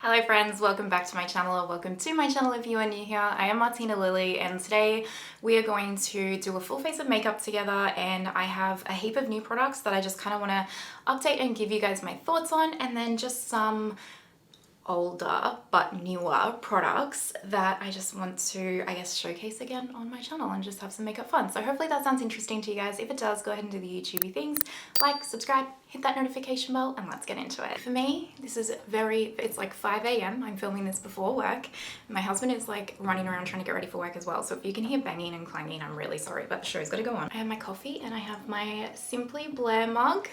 Hello friends, welcome back to my channel, or welcome to my channel if you are new here. I am Martina Lily and today we are going to do a full face of makeup together, and I have a heap of new products that I just kind of want to update and give you guys my thoughts on, and then just some older but newer products that I just want to, I guess, showcase again on my channel and just have some makeup fun. So hopefully that sounds interesting to you guys. If it does, go ahead and do the YouTubey things, like, subscribe, hit that notification bell, and let's get into it. For me, this is it's like 5 a.m. I'm filming this before work. My husband is like running around trying to get ready for work as well. So if you can hear banging and clanging, I'm really sorry, but the show's gotta go on. I have my coffee and I have my Simply Blair mug.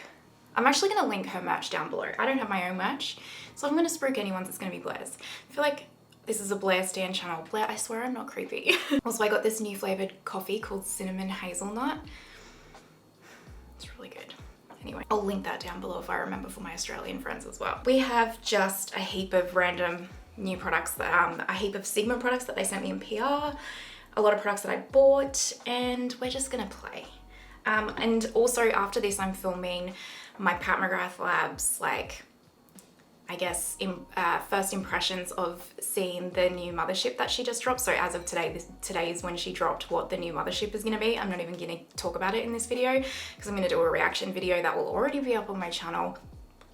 I'm actually going to link her merch down below. I don't have my own merch, so I'm going to spruik anyone's. It's going to be Blair's. I feel like this is a Blair stan channel. Blair, I swear I'm not creepy. Also, I got this new flavored coffee called Cinnamon Hazelnut. It's really good. Anyway, I'll link that down below if I remember for my Australian friends as well. We have just a heap of random new products, that, a heap of Sigma products that they sent me in PR, a lot of products that I bought, and we're just going to play. And also after this, I'm filming my Pat McGrath Labs, like, I guess, first impressions of seeing the new Mthrshp that she just dropped. So as of today, today is when she dropped what the new Mthrshp is going to be. I'm not even going to talk about it in this video because I'm going to do a reaction video that will already be up on my channel.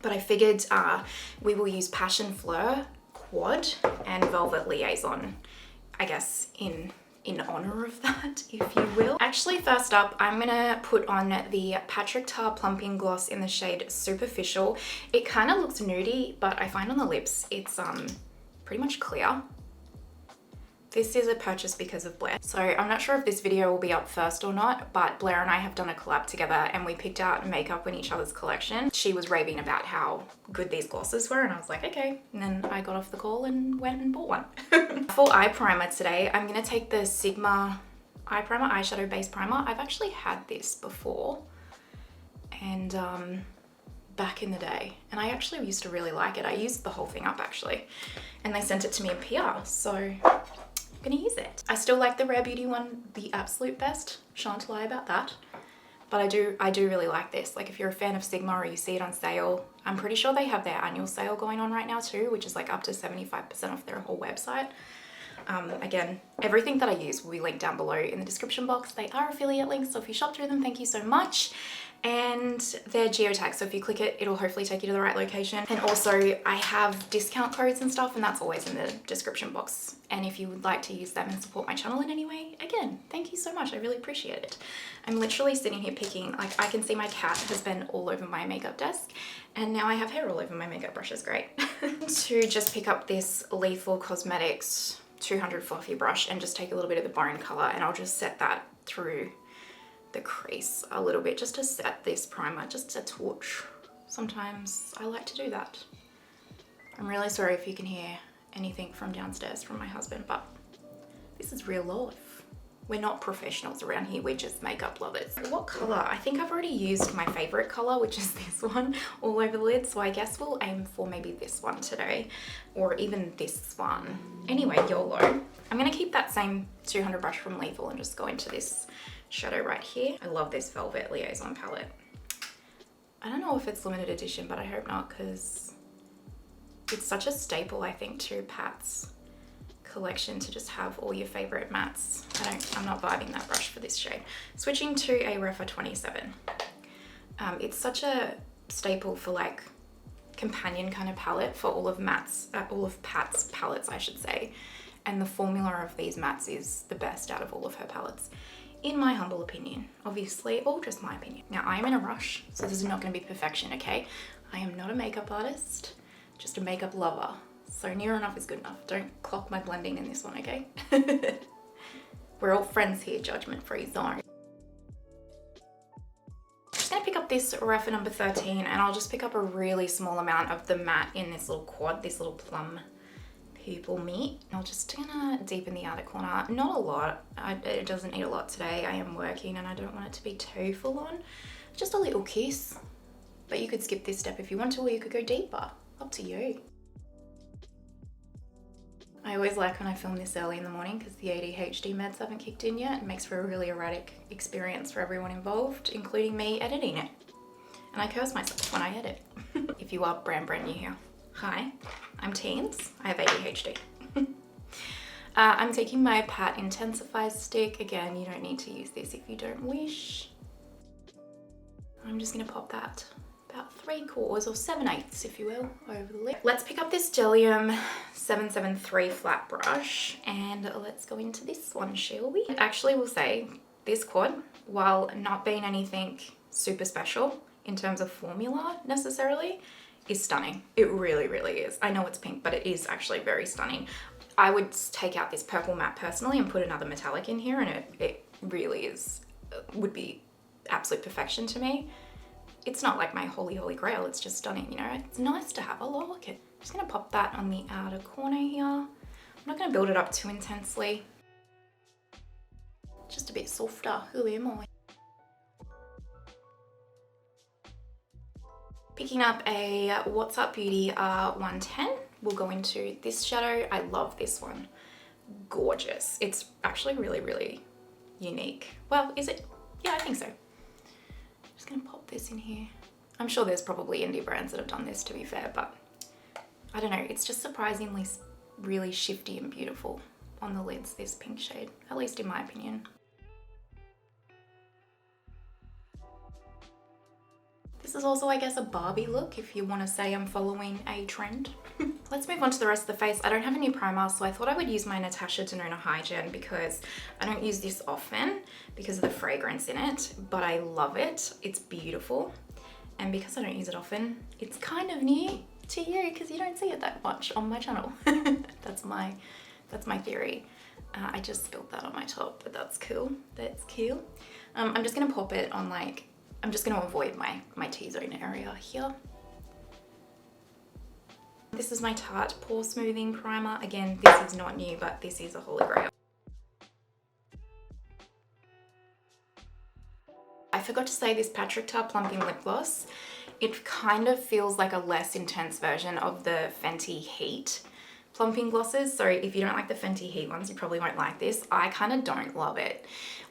But I figured we will use Passion Fleur Quad and Velvet Liaison, I guess, in honor of that, if you will. Actually, first up, I'm gonna put on the Patrick Ta Plumping Gloss in the shade Superficial. It kind of looks nudie, but I find on the lips it's pretty much clear. This is a purchase because of Blair. So I'm not sure if this video will be up first or not, but Blair and I have done a collab together and we picked out makeup in each other's collection. She was raving about how good these glosses were and I was like, okay. And then I got off the call and went and bought one. For eye primer today, I'm gonna take the Sigma eye primer, eyeshadow base primer. I've actually had this before and back in the day, and I actually used to really like it. I used the whole thing up actually, and they sent it to me in PR, so gonna use it. I still like the Rare Beauty one the absolute best, shan't lie about that, but I do really like this. Like, if you're a fan of Sigma or you see it on sale, I'm pretty sure they have their annual sale going on right now too, which is like up to 75% off their whole website. Again, everything that I use will be linked down below in the description box. They are affiliate links, so if you shop through them, thank you so much. And they're geotagged, so if you click it, it'll hopefully take you to the right location. And also I have discount codes and stuff, and that's always in the description box. And if you would like to use them and support my channel in any way, again, thank you so much. I really appreciate it. I'm literally sitting here picking, like, I can see my cat has been all over my makeup desk, and now I have hair all over my makeup brushes. Great. To just pick up this Lethal Cosmetics 200 fluffy brush and just take a little bit of the bone color, and I'll just set that through the crease a little bit just to set this primer, just a touch. Sometimes I like to do that. I'm really sorry if you can hear anything from downstairs from my husband, but this is real life. We're not professionals around here, we're just makeup lovers. What color? I think I've already used my favorite color, which is this one, all over the lid, so I guess we'll aim for maybe this one today, or even this one. Anyway, YOLO. I'm gonna keep that same 200 brush from Lethal and just go into this shadow right here. I love this Velvet Liaison palette. I don't know if it's limited edition, but I hope not, because it's such a staple, I think, to Pat's collection to just have all your favorite mattes. I'm not vibing that brush for this shade. Switching to a Refa 27. It's such a staple for like companion kind of palette for all of Pat's palettes, I should say. And the formula of these mattes is the best out of all of her palettes, in my humble opinion, obviously, or just my opinion. Now, I am in a rush, so this is not going to be perfection, okay? I am not a makeup artist, just a makeup lover. So near enough is good enough. Don't clock my blending in this one, okay? We're all friends here, judgment-free zone. I'm just gonna pick up this Refa number 13, and I'll just pick up a really small amount of the matte in this little quad, this little plum purple meat. I'm just gonna deepen the outer corner. Not a lot. It doesn't need a lot today. I am working and I don't want it to be too full on. Just a little kiss. But you could skip this step if you want to, or you could go deeper. Up to you. I always like when I film this early in the morning because the ADHD meds haven't kicked in yet. It makes for a really erratic experience for everyone involved, including me editing it. And I curse myself when I edit. If you are brand new here. Hi, I'm teens. I have ADHD. I'm taking my Pat Intensifeyes stick. Again, you don't need to use this if you don't wish. I'm just gonna pop that about 3/4 or 7/8 if you will over the lip. Let's pick up this Jellium 773 flat brush and let's go into this one, shall we? I actually will say this quad, while not being anything super special in terms of formula necessarily, is stunning. It really, really is. I know it's pink, but it is actually very stunning. I would take out this purple matte personally and put another metallic in here, and it really is, would be absolute perfection to me. It's not like my holy grail, it's just stunning, you know? It's nice to have a look. I'm just gonna pop that on the outer corner here. I'm not gonna build it up too intensely. Just a bit softer, who am I? Picking up a What's Up Beauty R110. We'll go into this shadow. I love this one. Gorgeous. It's actually really, really unique. Well, is it? Yeah, I think so. Just gonna pop this in here. I'm sure there's probably indie brands that have done this, to be fair, but I don't know. It's just surprisingly really shifty and beautiful on the lids, this pink shade, at least in my opinion. This is also, I guess, a Barbie look if you want to say I'm following a trend. Let's move on to the rest of the face. I don't have a new primer, so I thought I would use my Natasha Denona Hydrating because I don't use this often because of the fragrance in it, but I love it. It's beautiful. And because I don't use it often, it's kind of new to you because you don't see it that much on my channel. That's my theory. I just spilled that on my top, but that's cool. That's cool. I'm just going to pop it on like, I'm just going to avoid my T-zone area here. This is my Tarte Pore Smoothing Primer. Again, this is not new, but this is a holy grail. I forgot to say this Patrick Ta Plumping Lip Gloss. It kind of feels like a less intense version of the Fenty Heat plumping glosses. So if you don't like the Fenty Heat ones, you probably won't like this. I kind of don't love it,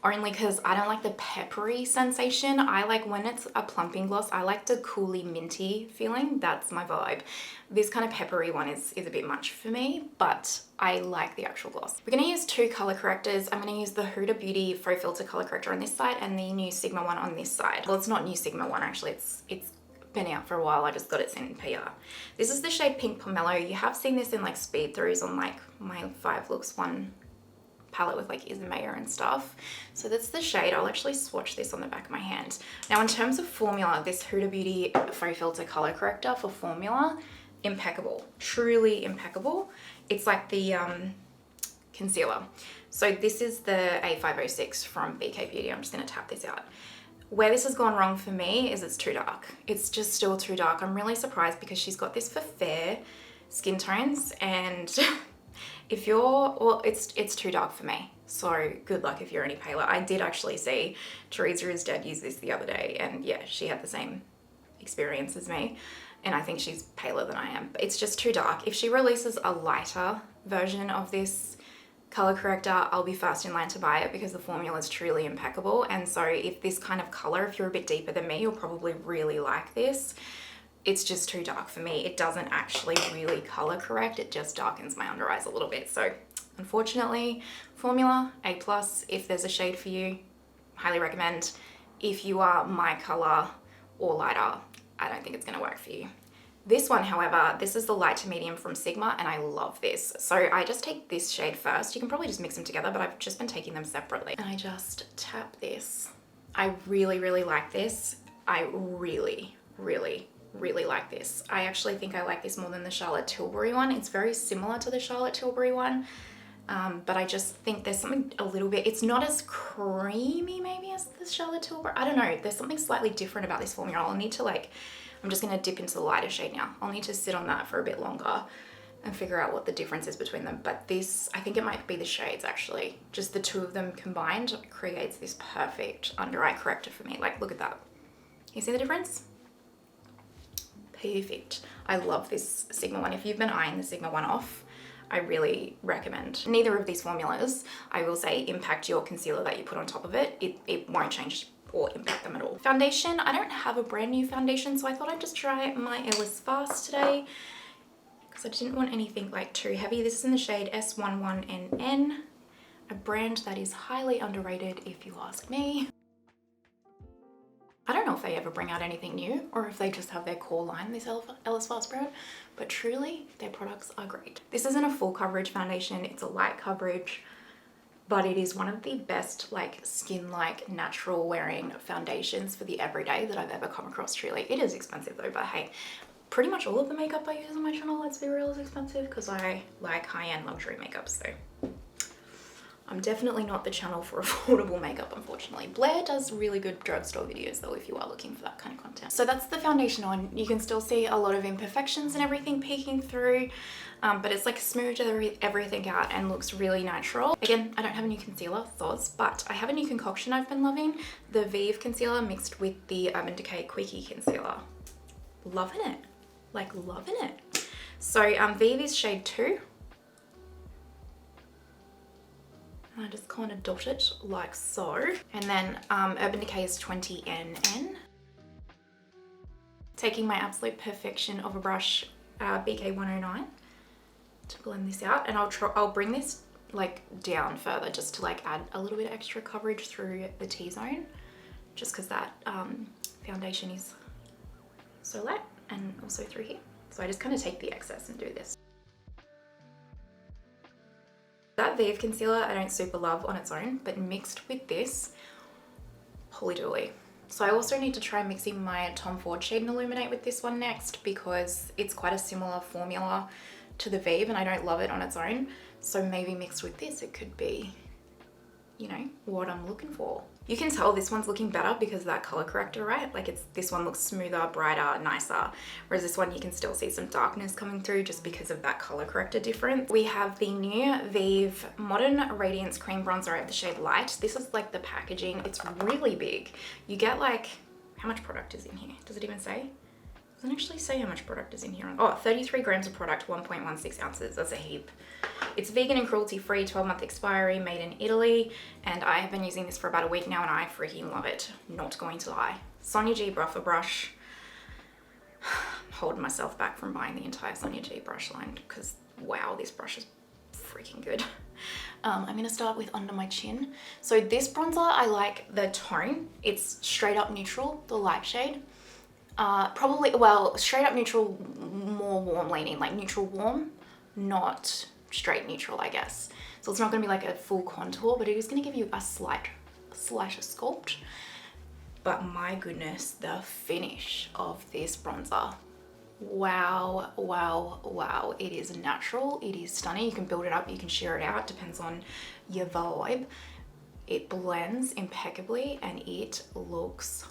only because I don't like the peppery sensation. I like when it's a plumping gloss, I like the cooly minty feeling. That's my vibe. This kind of peppery one is a bit much for me, but I like the actual gloss. We're going to use two color correctors. I'm going to use the Huda Beauty Faux Filter color corrector on this side and the new Sigma one on this side. Well, it's not new Sigma one actually, it's been out for a while. I just got it sent in PR. This is the shade Pink Pomelo. You have seen this in like speed throughs on like my 5 Looks 1 palette with like Ismaya and stuff. So that's the shade. I'll actually swatch this on the back of my hand. Now in terms of formula, this Huda Beauty Faux Filter color corrector for formula, impeccable, truly impeccable. It's like the concealer. So this is the A506 from BK Beauty. I'm just gonna tap this out. Where this has gone wrong for me is it's too dark. It's just still too dark. I'm really surprised because she's got this for fair skin tones, and if you're, well, it's too dark for me. So good luck if you're any paler. I did actually see Teresa is Dead use this the other day, and yeah, she had the same experience as me, and I think she's paler than I am. But it's just too dark. If she releases a lighter version of this color corrector, I'll be first in line to buy it because the formula is truly impeccable. And so if this kind of color, if you're a bit deeper than me, you'll probably really like this. It's just too dark for me. It doesn't actually really color correct. It just darkens my under eyes a little bit. So unfortunately, formula A+, if there's a shade for you, highly recommend. If you are my color or lighter, I don't think it's gonna work for you. This one, however, this is the light to medium from Sigma, and I love this. So I just take this shade first. You can probably just mix them together, but I've just been taking them separately. And I just tap this. I really, really like this. I really, really, really like this. I actually think I like this more than the Charlotte Tilbury one. It's very similar to the Charlotte Tilbury one, but I just think there's something a little bit, it's not as creamy maybe as the Charlotte Tilbury. I don't know. There's something slightly different about this formula. I'll need to like, I'm just going to dip into the lighter shade now. I'll need to sit on that for a bit longer and figure out what the difference is between them. But this, I think it might be the shades actually. Just the two of them combined creates this perfect under eye corrector for me. Like, look at that. You see the difference? Perfect. I love this Sigma one. If you've been eyeing the Sigma one off, I really recommend. Neither of these formulas, I will say, impact your concealer that you put on top of it. It won't change or impact them at all. Foundation, I don't have a brand new foundation, so I thought I'd just try my Ellis Faas today because I didn't want anything like too heavy. This is in the shade S11NN, a brand that is highly underrated if you ask me. I don't know if they ever bring out anything new or if they just have their core line, this Ellis Faas brand, but truly their products are great. This isn't a full coverage foundation, it's a light coverage, but it is one of the best like skin-like natural wearing foundations for the everyday that I've ever come across, truly. It is expensive though, but hey, pretty much all of the makeup I use on my channel, let's be real, is expensive because I like high-end luxury makeup, so I'm definitely not the channel for affordable makeup, unfortunately. Blair does really good drugstore videos though if you are looking for that kind of content. So that's the foundation on. You can still see a lot of imperfections and everything peeking through, but it's like smoothed everything out and looks really natural. Again, I don't have a new concealer, but I have a new concoction I've been loving. The Vive concealer mixed with the Urban Decay Quickie concealer. Loving it, like loving it. So Vive is shade 2. I just kind of dot it like so. And then Urban Decay is 20NN. Taking my absolute perfection of a brush, BK109, to blend this out. And I'll bring this like down further just to like add a little bit extra coverage through the T-zone, just because that foundation is so light, and also through here. So I just kind of take the excess and do this. That Vive concealer I don't super love on its own, but mixed with this, holy dooly. So I also need to try mixing my Tom Ford Shade and Illuminate with this one next, because it's quite a similar formula to the Vive and I don't love it on its own. So maybe mixed with this, it could be, you know, what I'm looking for. You can tell this one's looking better because of that color corrector, right? Like this one looks smoother, brighter, nicer. Whereas this one, you can still see some darkness coming through just because of that color corrector difference. We have the new Vive Modern Radiance Cream Bronzer. I have the shade Light. This is like the packaging. It's really big. You get like, how much product is in here? Does it even say? It doesn't actually say how much product is in here. Oh, 33 grams of product, 1.16 ounces. That's a heap. It's vegan and cruelty-free, 12-month expiry, made in Italy, and I have been using this for about a week now and I freaking love it, not going to lie. Sonia G Buffer Brush. I'm holding myself back from buying the entire Sonia G brush line because, wow, this brush is freaking good. I'm going to start with under my chin. So this bronzer, I like the tone. It's straight up neutral, the light shade. Probably, well, straight up neutral, more warm leaning, like neutral warm, not straight neutral, I guess. So it's not going to be like a full contour, but it is going to give you a slight sculpt. But my goodness, the finish of this bronzer, wow, wow, wow. It is natural, it is stunning. You can build it up, you can sheer it out, depends on your vibe. It blends impeccably and it looks,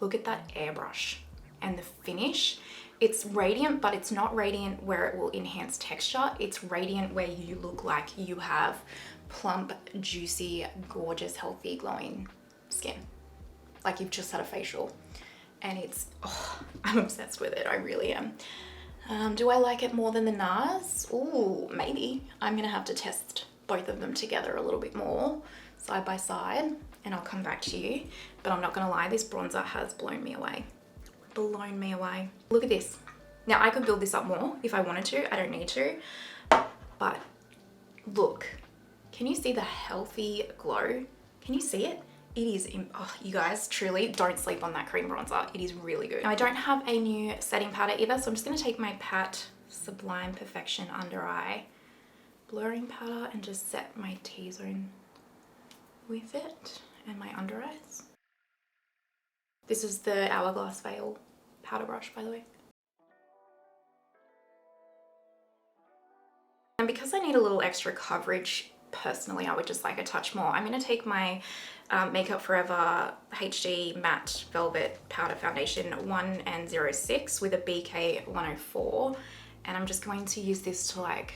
look at that airbrush and the finish. It's radiant, but it's not radiant where it will enhance texture. It's radiant where you look like you have plump, juicy, gorgeous, healthy, glowing skin. Like you've just had a facial. And it's, oh, I'm obsessed with it. I really am. Do I like it more than the NARS? Ooh, maybe. I'm gonna have to test both of them together a little bit more, side by side, and I'll come back to you. But I'm not gonna lie, this bronzer has blown me away. Blown me away. Look at this. Now I could build this up more if I wanted to. I don't need to, but look, can you see the healthy glow? Can you see it? It is, oh, you guys, truly don't sleep on that cream bronzer. It is really good. Now I don't have a new setting powder either, so I'm just gonna take my Pat Sublime Perfection Under Eye blurring powder and just set my T-zone with it and my under eyes. This is the Hourglass Veil powder brush, by the way. And because I need a little extra coverage, personally, I would just like a touch more. I'm going to take my Makeup Forever HD Matte Velvet Powder Foundation 1N06 with a BK104. And I'm just going to use this to like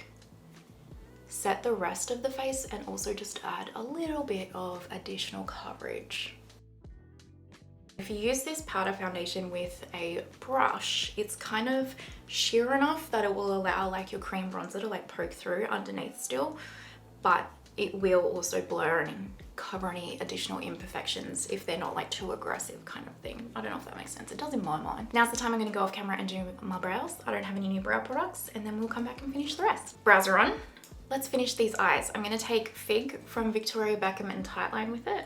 set the rest of the face and also just add a little bit of additional coverage. If you use this powder foundation with a brush, it's kind of sheer enough that it will allow like your cream bronzer to like poke through underneath still, but it will also blur and cover any additional imperfections if they're not like too aggressive kind of thing. I don't know if that makes sense. It does in my mind. Now's the time I'm going to go off camera and do my brows. I don't have any new brow products, and then we'll come back and finish the rest. Brows are on. Let's finish these eyes. I'm going to take Fig from Victoria Beckham and Tightline with it.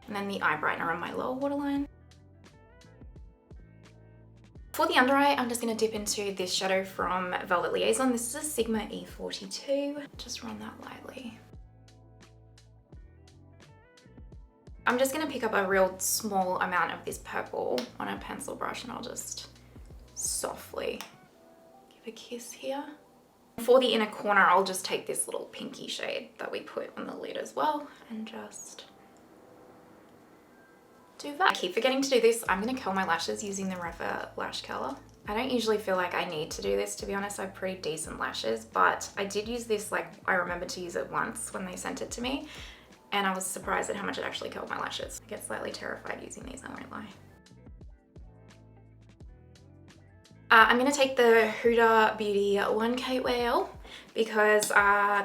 And then the eye brightener on my lower waterline. For the under eye, I'm just going to dip into this shadow from Velvet Liaison. This is a Sigma E42. Just run that lightly. I'm just going to pick up a real small amount of this purple on a pencil brush, and I'll just softly give a kiss here. For the inner corner, I'll just take this little pinky shade that we put on the lid as well and just do that. I keep forgetting to do this. I'm going to curl my lashes using the Refa lash curler. I don't usually feel like I need to do this, to be honest. I have pretty decent lashes, but I did use this, like, I remember to use it once when they sent it to me, and I was surprised at how much it actually curled my lashes. I get slightly terrified using these, I won't lie. I'm going to take the Huda Beauty 1K Whale because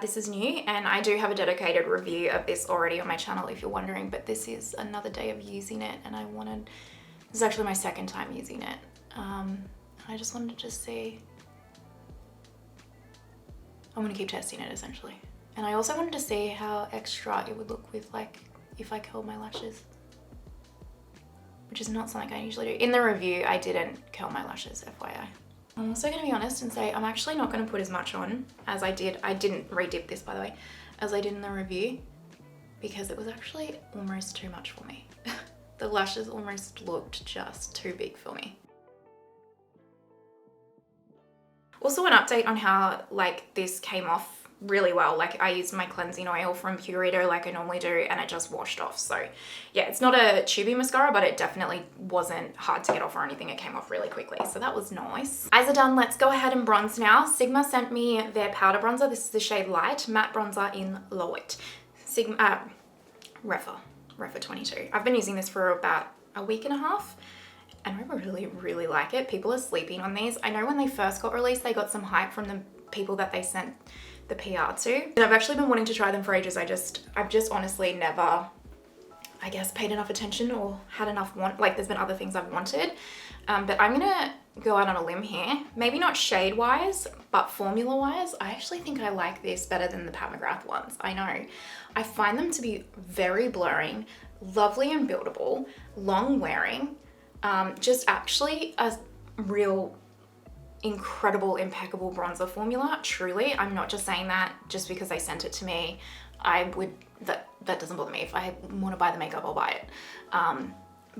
this is new, and I do have a dedicated review of this already on my channel if you're wondering, but this is another day of using it, and this is actually my second time using it. I just wanted to see, I'm going to keep testing it essentially. And I also wanted to see how extra it would look with, like, if I curled my lashes, which is not something I usually do. In the review, I didn't curl my lashes, FYI. I'm also going to be honest and say I'm actually not going to put as much on as I did. I didn't re-dip this, by the way, as I did in the review, because it was actually almost too much for me. The lashes almost looked just too big for me. Also, an update on how, like, this came off really well. Like, I used my cleansing oil from Purito like I normally do, and it just washed off. So yeah, it's not a tubey mascara, but it definitely wasn't hard to get off or anything. It came off really quickly, so that was nice. Eyes are done. Let's go ahead and bronze now. Sigma sent me their powder bronzer. This is the shade Light Matte Bronzer in Light. Sigma Refa 22. I've been using this for about a week and a half, and I really like it. People are sleeping on these. I know when they first got released, they got some hype from the people that they sent the PR to. And I've actually been wanting to try them for ages. I've just honestly never, I guess, paid enough attention or had enough like, there's been other things I've wanted. But I'm gonna go out on a limb here. Maybe not shade wise, but formula wise, I actually think I like this better than the Mcgrath ones. I know. I find them to be very blurring, lovely and buildable, long wearing, just actually a real incredible, impeccable bronzer formula. Truly, I'm not just saying that just because they sent it to me. That doesn't bother me. If I want to buy the makeup, I'll buy it.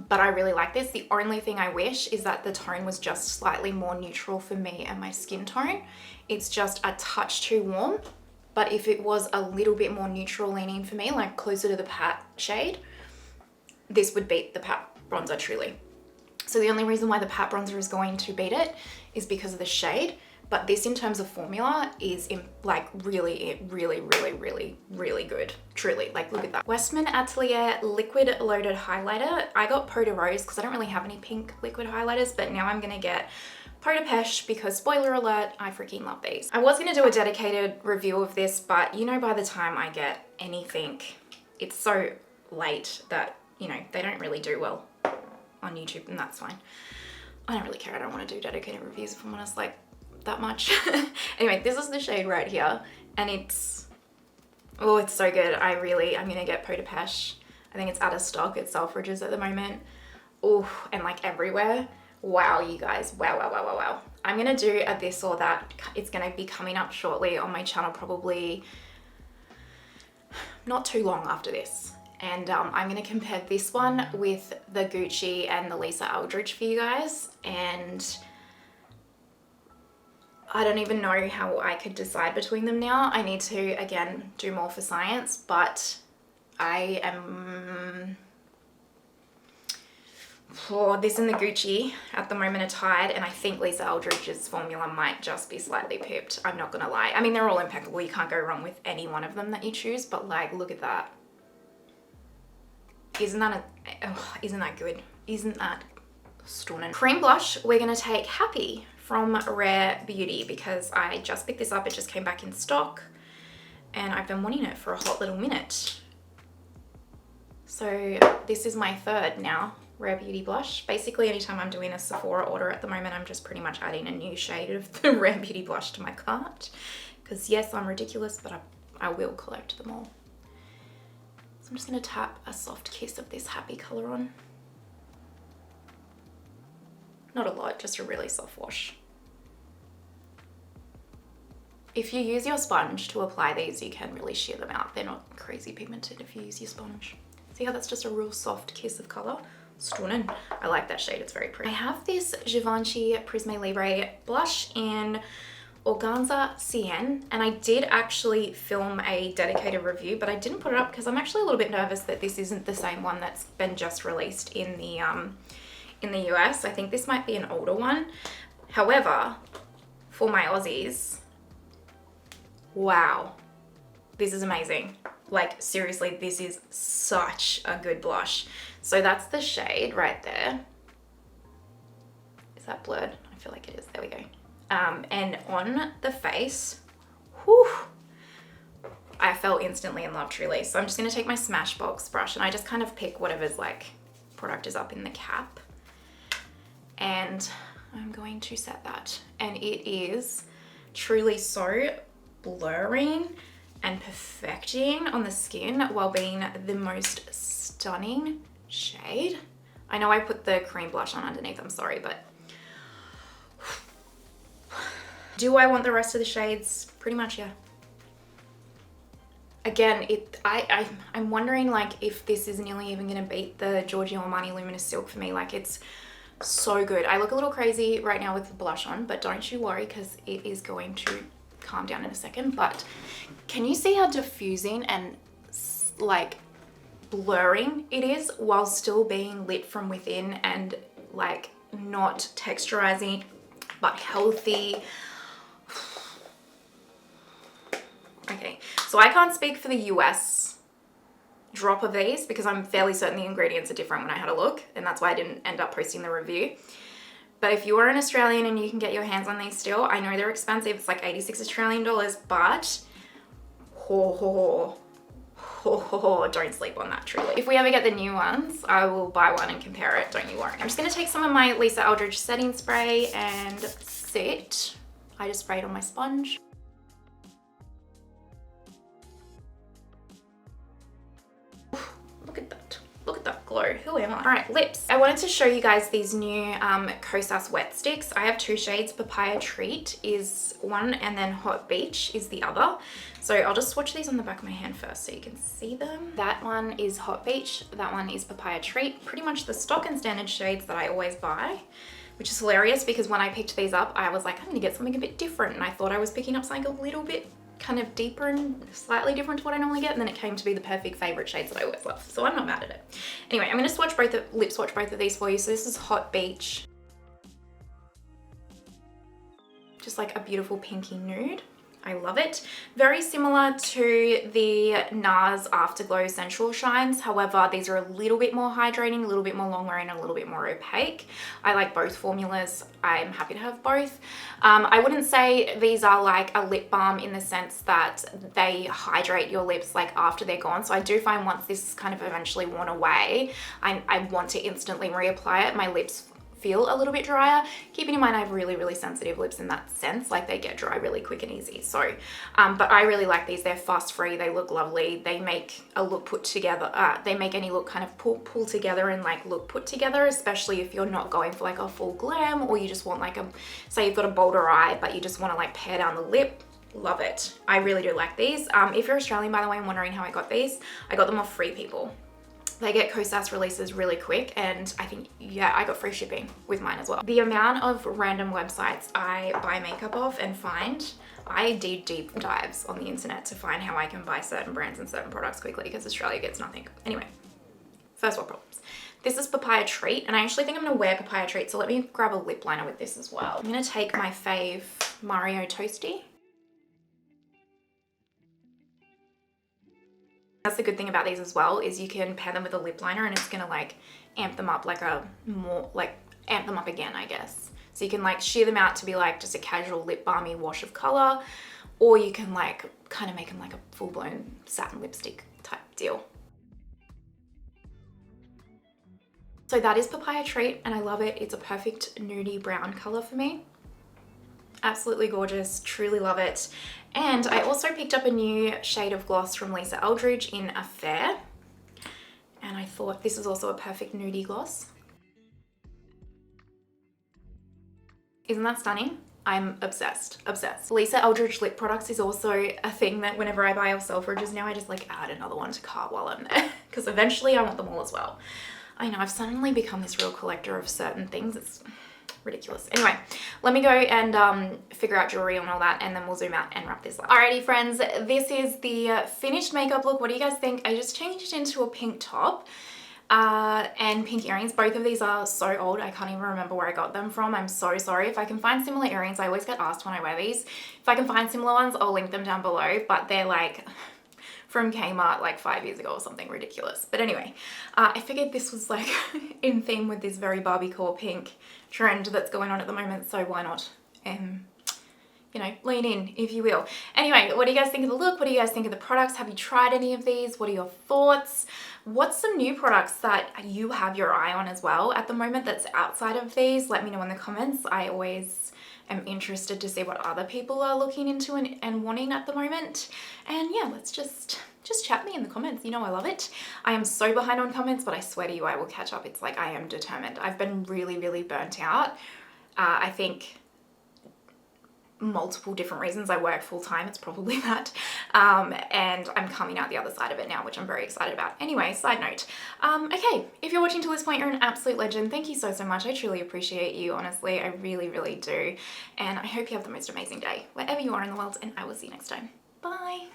But I really like this. The only thing I wish is that the tone was just slightly more neutral for me and my skin tone. It's just a touch too warm, but if it was a little bit more neutral leaning for me, like closer to the pat shade, this would beat the pat bronzer truly. So the only reason why the pat bronzer is going to beat it is because of the shade, but this in terms of formula is like really good. Truly, like, look at that. Westman Atelier Liquid Loaded Highlighter. I got Peau de Rose because I don't really have any pink liquid highlighters, but now I'm gonna get Peau de Peche because, spoiler alert, I freaking love these. I was gonna do a dedicated review of this, but you know, by the time I get anything, it's so late that, you know, they don't really do well on YouTube, and that's fine. I don't really care. I don't want to do dedicated reviews, if I'm honest, like, that much. Anyway, this is the shade right here, and it's, oh, it's so good. I'm gonna get Peau de Peche. I think it's out of stock at Selfridges at the moment. Oh, and like everywhere. Wow, you guys, wow. I'm gonna do a this or that. It's gonna be coming up shortly on my channel, probably not too long after this. And I'm gonna compare this one with the Gucci and the Lisa Eldridge for you guys. And I don't even know how I could decide between them now. I need to, again, do more for science, but I am, for this and the Gucci at the moment are tied, and I think Lisa Eldridge's formula might just be slightly pipped. I'm not gonna lie. I mean, they're all impeccable. You can't go wrong with any one of them that you choose, but like, look at that. Isn't that good? Isn't that stunning? Cream blush, we're gonna take Happy from Rare Beauty because I just picked this up. It just came back in stock and I've been wanting it for a hot little minute. So this is my third now, Rare Beauty blush. Basically, anytime I'm doing a Sephora order at the moment, I'm just pretty much adding a new shade of the Rare Beauty blush to my cart. Because yes, I'm ridiculous, but I will collect them all. So I'm just gonna tap a soft kiss of this Happy color on. Not a lot, just a really soft wash. If you use your sponge to apply these, you can really shear them out. They're not crazy pigmented if you use your sponge. See how that's just a real soft kiss of color? Stunning. I like that shade, it's very pretty. I have this Givenchy Prisme Libre blush in Organza Cien, and I did actually film a dedicated review, but I didn't put it up because I'm actually a little bit nervous that this isn't the same one that's been just released in the US. I think this might be an older one. However, for my Aussies, wow, this is amazing. Like seriously, this is such a good blush. So that's the shade right there. Is that blurred? I feel like it is. There we go. And on the face, whew, I fell instantly in love, truly. So I'm just gonna take my Smashbox brush and I just kind of pick whatever's like product is up in the cap. And I'm going to set that. And it is truly so blurring and perfecting on the skin while being the most stunning shade. I know I put the cream blush on underneath, I'm sorry, but do I want the rest of the shades? Pretty much, yeah. Again, I'm wondering like if this is nearly even gonna beat the Giorgio Armani Luminous Silk for me. Like it's so good. I look a little crazy right now with the blush on, but don't you worry because it is going to calm down in a second. But can you see how diffusing and like blurring it is while still being lit from within and like not texturizing but healthy? Okay, so I can't speak for the US drop of these because I'm fairly certain the ingredients are different when I had a look, and that's why I didn't end up posting the review. But if you are an Australian and you can get your hands on these still, I know they're expensive, it's like 86 Australian dollars, but don't sleep on that, truly. If we ever get the new ones, I will buy one and compare it, don't you worry. I'm just gonna take some of my Lisa Eldridge setting spray and sit. I just sprayed on my sponge. Look at that. Look at that glow. Who am I? All right, lips. I wanted to show you guys these new Kosas wet sticks. I have two shades. Papaya Treat is one and then Hot Beach is the other. So I'll just swatch these on the back of my hand first so you can see them. That one is Hot Beach. That one is Papaya Treat. Pretty much the stock and standard shades that I always buy, which is hilarious because when I picked these up, I was like, I'm gonna get something a bit different. And I thought I was picking up something a little bit kind of deeper and slightly different to what I normally get, and then it came to be the perfect favorite shades that I always love. So I'm not mad at it. Anyway, I'm gonna swatch lip swatch both of these for you. So this is Hot Beach. Just like a beautiful pinky nude. I love it. Very similar to the NARS Afterglow Sensual Shines. However, these are a little bit more hydrating, a little bit more long wearing, and a little bit more opaque. I like both formulas. I'm happy to have both. I wouldn't say these are like a lip balm in the sense that they hydrate your lips like after they're gone. So I do find once this is kind of eventually worn away, I want to instantly reapply it. My lips feel a little bit drier. Keeping in mind I have really, really sensitive lips in that sense, like they get dry really quick and easy. So, but I really like these. They're fuss free, they look lovely. They make a look put together, they make any look kind of pull together and like look put together, especially if you're not going for like a full glam or you just want like say you've got a bolder eye, but you just want to like pare down the lip. Love it. I really do like these. If you're Australian, by the way, and wondering how I got these, I got them off Free People. They get Kosas releases really quick, and I think, yeah, I got free shipping with mine as well. The amount of random websites I buy makeup off and find, I do deep dives on the internet to find how I can buy certain brands and certain products quickly because Australia gets nothing. Anyway, first world problems. This is Papaya Treat, and I actually think I'm gonna wear Papaya Treat, so let me grab a lip liner with this as well. I'm gonna take my fave Mario Toasty. That's the good thing about these as well, is you can pair them with a lip liner and it's gonna like amp them up like amp them up again, I guess. So you can like sheer them out to be like just a casual lip balmy wash of color, or you can like kind of make them like a full-blown satin lipstick type deal. So that is Papaya Treat, and I love it. It's a perfect nudie brown color for me. Absolutely gorgeous, truly love it. And I also picked up a new shade of gloss from Lisa Eldridge in Affair, and I thought this is also a perfect nudie gloss. Isn't that stunning? I'm obsessed, obsessed. Lisa Eldridge lip products is also a thing that whenever I buy off Selfridges now, I just like add another one to cart while I'm there, because eventually I want them all as well. I know, I've suddenly become this real collector of certain things. It's ridiculous. Anyway, let me go and figure out jewelry and all that, and then we'll zoom out and wrap this up. Alrighty friends, this is the finished makeup look. What do you guys think? I just changed it into a pink top and pink earrings. Both of these are so old, I can't even remember where I got them from. I'm so sorry. If I can find similar earrings, I always get asked when I wear these. If I can find similar ones, I'll link them down below, but they're like from Kmart like 5 years ago or something ridiculous. But anyway, I figured this was like in theme with this very Barbie core pink trend that's going on at the moment, so why not, you know, lean in, if you will. Anyway, what do you guys think of the look? What do you guys think of the products? Have you tried any of these? What are your thoughts? What's some new products that you have your eye on as well at the moment that's outside of these? Let me know in the comments. I always am interested to see what other people are looking into and wanting at the moment. And yeah, let's just chat me in the comments. You know I love it. I am so behind on comments, but I swear to you I will catch up. It's like I am determined. I've been really, really burnt out. I think multiple different reasons. I work full time, it's probably that. And I'm coming out the other side of it now, which I'm very excited about. Anyway, side note. Okay, if you're watching till this point, you're an absolute legend. Thank you so, so much. I truly appreciate you, honestly. I really, really do. And I hope you have the most amazing day, wherever you are in the world, and I will see you next time. Bye.